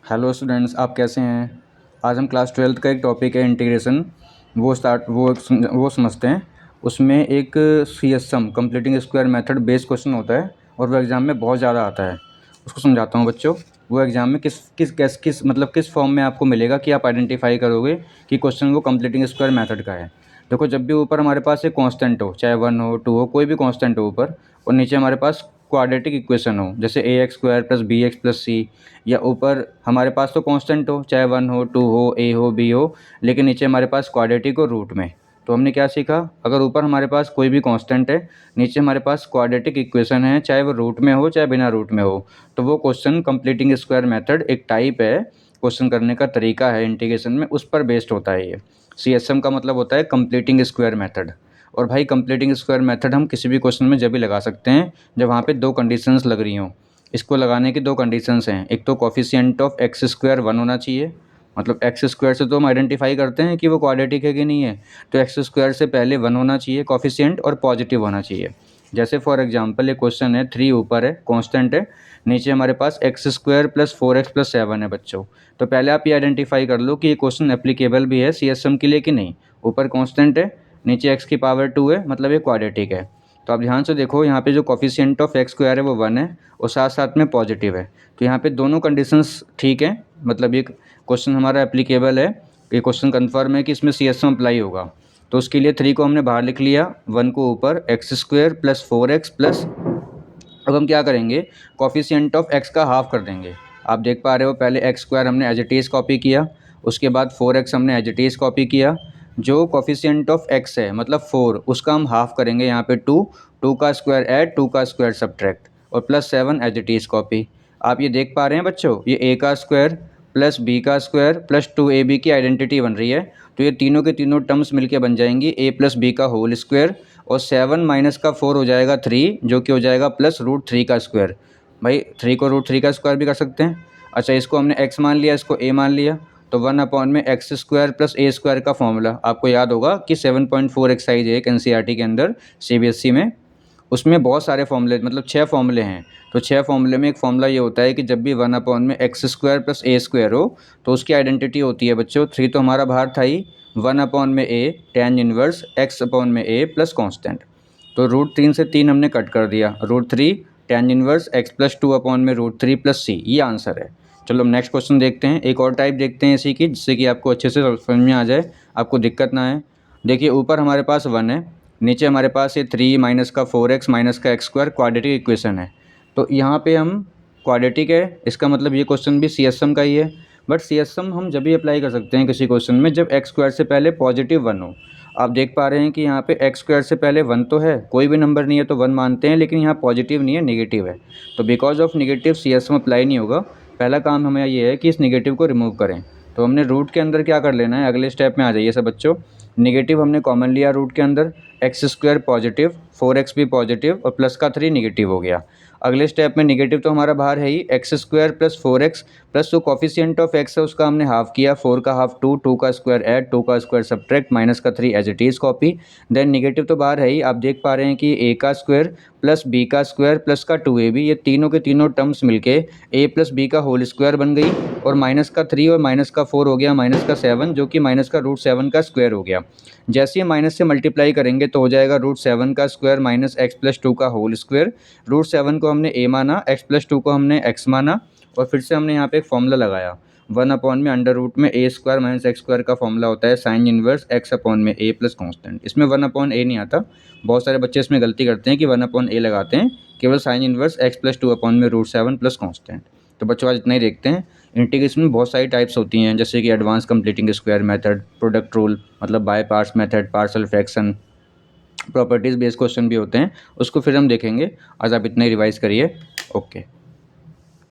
Hello students, आप कैसे हैं। आज हम क्लास 12th का एक टॉपिक है इंटीग्रेशन, वो समझते हैं। उसमें एक CSM completing square method based question होता है और वो एग्ज़ाम में बहुत ज़्यादा आता है। उसको समझाता हूँ बच्चों। वो एग्ज़ाम में किस फॉर्म में आपको मिलेगा कि आप आइडेंटिफाई करोगे कि क्वेश्चन वो कंप्लीटिंग स्क्वायर मेथड का है। देखो, जब भी ऊपर हमारे पास एक कांस्टेंट हो, चाहे 1 हो 2 हो, कोई भी कांस्टेंट हो ऊपर, और नीचे हमारे पास क्वाड्रेटिक इक्वेशन हो, जैसे ax² + bx + c, या ऊपर हमारे पास तो कांस्टेंट हो, चाहे 1 हो 2 हो a हो b हो, लेकिन नीचे हमारे पास क्वाड्रेटिक हो रूट में। तो हमने क्या सीखा, अगर ऊपर हमारे पास कोई भी कांस्टेंट है, नीचे हमारे पास क्वाड्रेटिक इक्वेशन है, चाहे वो रूट में हो चाहे बिना रूट में हो, तो वो क्वेश्चन कंप्लीटिंग स्क्वायर मेथड एक टाइप है, क्वेश्चन करने का तरीका है इंटीग्रेशन में, उस पर बेस्ड होता है ये। CSM का मतलब होता है कंप्लीटिंग स्क्वायर मेथड। और भाई, कंप्लीटिंग स्क्वायर मेथड हम किसी भी क्वेश्चन में जब भी लगा सकते हैं जब वहाँ पे दो कंडीशंस लग रही हों। इसको लगाने की दो कंडीशंस हैं। एक तो कोफिशिएंट ऑफ x² 1 होना चाहिए, मतलब x² से तो हम आइडेंटिफाई करते हैं कि वो क्वाड्रेटिक है कि नहीं है, तो x² से पहले 1 होना चाहिए कोफिशिएंट, और पॉजिटिव होना चाहिए। जैसे फॉर एग्जांपल एक क्वेश्चन है, 3 ऊपर है, कांस्टेंट है, नीचे हमारे पास x² + 4x + 7 है बच्चों। तो पहले आप ये आइडेंटिफाई कर लो कि ये क्वेश्चन एप्लीकेबल भी है CSM के लिए कि नहीं। ऊपर कांस्टेंट है, नीचे x² 2 है, मतलब ये क्वाड्रेटिक है। तो आप ध्यान से देखो, यहाँ पे जो कोफिशिएंट ऑफ x² है वो 1 है और साथ साथ में पॉजिटिव है। तो यहाँ पे दोनों कंडीशंस ठीक हैं, मतलब ये क्वेश्चन हमारा एप्लीकेबल है, ये क्वेश्चन कन्फर्म है कि इसमें CSM अप्लाई होगा। तो उसके लिए 3 को हमने बाहर लिख लिया, 1 को ऊपर, x² + 4x प्लस, अब हम क्या करेंगे, कोफिशिएंट ऑफ x का हाफ कर देंगे। आप देख पा रहे हो, पहले x² हमने एज इट इज़ कॉपी किया, उसके बाद 4x हमने एज इट इज़ कॉपी किया। जो कोफिशिएंट ऑफ x है, मतलब 4, उसका हम हाफ करेंगे यहाँ पे 2, 2 का स्क्वायर ऐड, 2 का स्क्वायर सब्ट्रैक्ट, और plus 7 as it is copy. आप ये देख पा रहे हैं बच्चों, ये a का स्क्वायर प्लस b का स्क्वायर प्लस 2ab की आइडेंटिटी बन रही है। तो ये तीनों के तीनों टर्म्स मिलके बन जाएंगी a + b का होल स्क्वायर, और 7 माइनस का 4 हो जाएगा 3, जो कि हो जाएगा +√3 का स्क्वायर। भाई, 3 को √3 का स्क्वायर भी कर सकते हैं। अच्छा, इसको हमने x मान लिया, इसको a मान लिया, तो 1/x² + a² का फॉर्मूला आपको याद होगा कि 7.4 एक्सरसाइज है एक NCERT के अंदर, CBSE में। उसमें बहुत सारे फॉर्मूले, मतलब 6 फॉर्मूले हैं। तो 6 फॉर्मूले में एक फॉर्मूला ये होता है कि जब भी 1/x² + a² हो तो उसकी आइडेंटिटी होती है बच्चों, 3 तो हमारा बाहर था ही, 1/a tan inverse x/a plus constant. तो √3 से 3 हमने कट कर दिया, √3 tan इनवर्स x + 2/√3 + c, ये आंसर है। चलो हम नेक्स्ट क्वेश्चन देखते हैं, एक और टाइप देखते हैं इसी की, जिससे कि आपको अच्छे से समझ में आ जाए, आपको दिक्कत ना आए। देखिए, ऊपर हमारे पास 1 है, नीचे हमारे पास ये 3 माइनस का 4x माइनस का x² क्वाड्रेटिक इक्वेशन है। तो यहाँ पे हम, क्वाड्रेटिक है, इसका मतलब ये क्वेश्चन भी CSM का ही है। बट CSM हम जब भी अप्लाई कर सकते हैं किसी क्वेश्चन में जब x² से पहले पॉजिटिव 1 हो। आप देख पा रहे हैं कि यहाँ पे x² से पहले 1 तो है, कोई भी नंबर नहीं है तो 1 मानते हैं, लेकिन यहाँ पॉजिटिव नहीं है, नेगेटिव है। तो because of negative CSM apply नहीं होगा। पहला काम हमें ये है कि इस नेगेटिव को रिमूव करें। तो हमने रूट के अंदर क्या कर लेना है, अगले स्टेप में आ जाइए सब बच्चों। नेगेटिव हमने कॉमन लिया रूट के अंदर, x² पॉजिटिव, 4x भी पॉजिटिव, और प्लस का 3 नेगेटिव हो गया। अगले स्टेप में नेगेटिव तो हमारा बाहर है ही, x² + 4x प्लस जो कोफिशिएंट ऑफ x है उसका हमने हाफ किया, 4 का हाफ 2, 2 का स्क्वायर ऐड, 2 का स्क्वायर सब्ट्रैक्ट, माइनस का 3 as it is copy. Then negative तो बाहर है ही, आप देख पा रहे हैं कि a का स्क्वायर प्लस b का स्क्वायर प्लस का 2ab, ये तीनों के तीनों टर्म्स मिलके a + b का होल स्क्वायर बन गई, और माइनस का 3 और माइनस का 4 हो गया माइनस का 7, जो कि माइनस का √7 का स्क्वायर हो गया। जैसे ही माइनस से मल्टीप्लाई करेंगे तो हो जाएगा √7 का स्क्वायर माइनस x + 2 का होल स्क्वायर। √7 को हमने a माना, x + 2 को हमने x माना, और फिर से हमने यहाँ पे एक फॉर्मूला लगाया, 1/√में (x² का फॉर्मूला होता है sine inverse x/a plus constant. इसमें 1/a नहीं आता, बहुत सारे बच्चे इसमें गलती करते हैं कि 1/a लगाते हैं, केवल sine inverse x + 2/√7 plus constant. तो बच्चों आज इतना ही देखते हैं। इंटीग्रेशन में बहुत सारी टाइप्स होती हैं, जैसे कि advance completing square method, product rule मतलब by parts method, partial fraction, properties based question भी होते हैं, उसको फिर हम देखेंगे। आज आप इतना ही रिवाइज़ करिए। ओके।